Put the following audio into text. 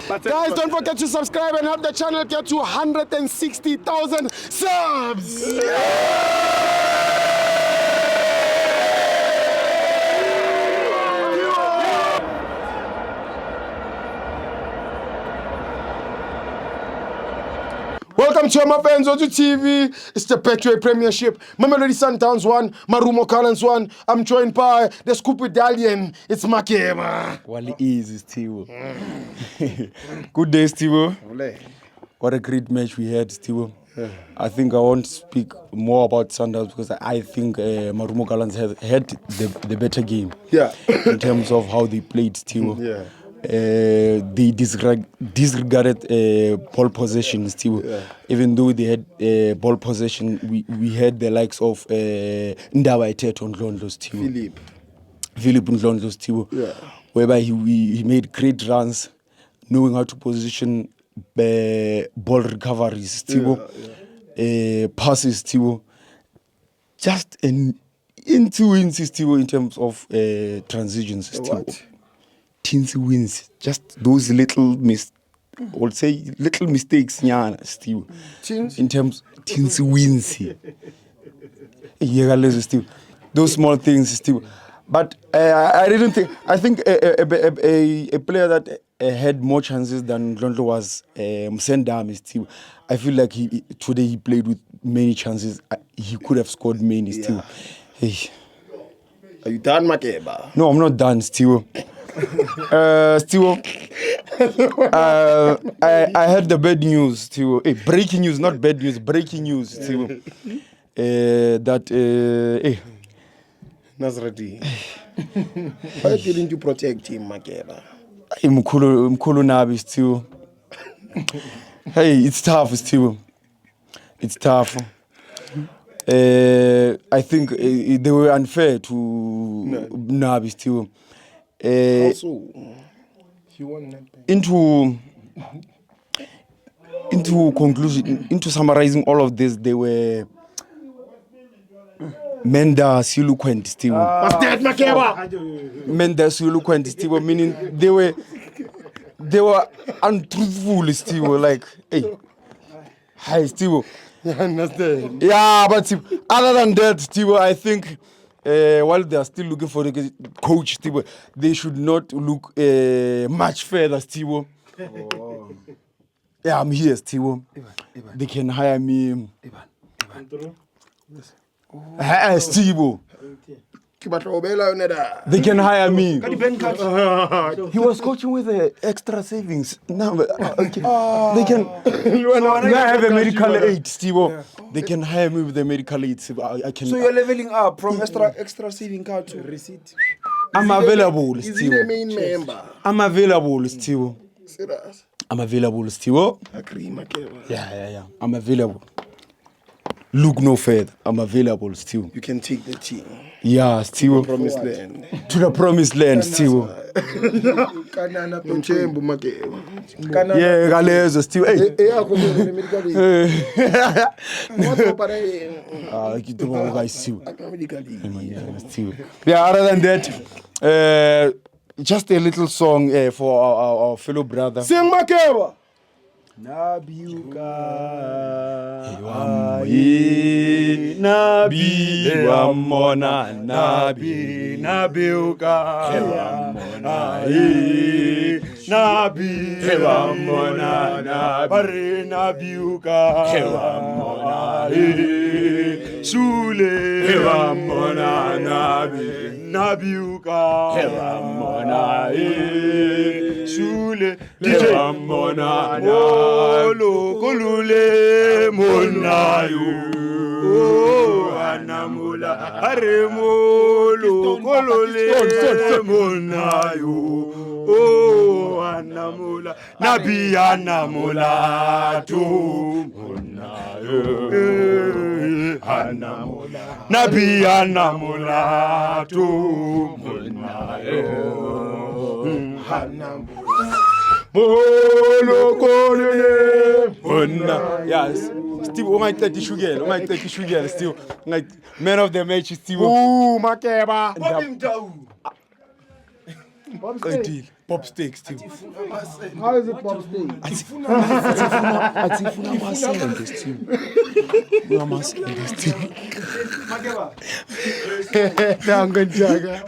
Guys, don't forget to subscribe and help the channel get to 160,000 subs. Welcome to my fans on TV. It's the Betway Premiership. Mamelodi Sundowns 1, Marumo Gallants 1. I'm joined by the Scoop Medallion. It's Makeba. Wally is Steve. Good day, Steve. What a great match we had, Steve. I think I won't speak more about Sundowns because I think Marumo Gallants had the better game. Yeah. In terms of how they played, Steve. Yeah. They disregarded ball possession, Steve. Yeah. Even though they had ball possession, we had the likes of Ndaba Eteto Ndlondo, Steve. Philip Ndlondo, Steve. Yeah. Whereby he made great runs, knowing how to position ball recoveries, Steve. Passes, Steve. Just into wins, Steve, in terms of transitions, Steve. Teensy wins, just those little mistakes, yeah, Steve. In terms teensy wins, yeah, Steve. Those small things, Steve. But I think a player that had more chances than Ndlondo was Msendami, Steve. I feel like today he played with many chances. He could have scored many, Steve. Hey. Are you done, Makeba? No, I'm not done, Steve. Steve, I heard the bad news, Steve. Hey, breaking news, not bad news, breaking news, Steve. Nasrati. Why didn't you protect him, Makeba? Mkulu Nabi, Steve. Hey, it's tough, Steve. It's tough. I think they were unfair to Nabi, Steve. Also, he won into conclusion, into summarizing all of this, they were Menda's-eloquent, Steve. What's that, Makeba? Menda's-eloquent, Steve, meaning they were untruthful, Steve. Like, hey, hi, Steve. I understand. Yeah, but Steve, other than that, Steve, I think while they are still looking for the coach, Steve, they should not look much further, Steve. Oh. Yeah, I'm here, Steve. They can hire me. Steve. They can hire me. He was coaching with extra savings. Now, okay. They can. I have a medical aid, Steve. Yeah. They can hire me with the medical aid. I can. So you're leveling up from extra saving card to receipt. I'm available, Steve. Is he the main member? I'm available, Steve. Serious? I'm available, Steve. Agree, Makeba. Yeah. I'm available. Look no further. I'm available, Steve. You can take the team. Yeah, Steve. Promised land. To the promised land, Steve. Yeah, Galezo, Steve. Yeah, other than that, just a little song for our fellow brother. Sing Makeba. Nabiuka Nabi Wamona Nabi Nabiuka Nabi Wamona Nabi Nabiuka Sule Wamona Nabi Nabiuka Sule Wamona Molo Kolule Monayo Anamula Aremolo Kolule Monayo Anamula Nabi Anamula Tu Monayo Anamula Nabi Anamula Tu Monayo Anamula Yes. Steve, oh my 30 sugar, Steve. Man of the match, Steve. Ooh, Makeba. Bob I Steak. did. Pop steaks too. How is it Bob Steak? Atifuna amasende still. Amasende still. Nango njaga.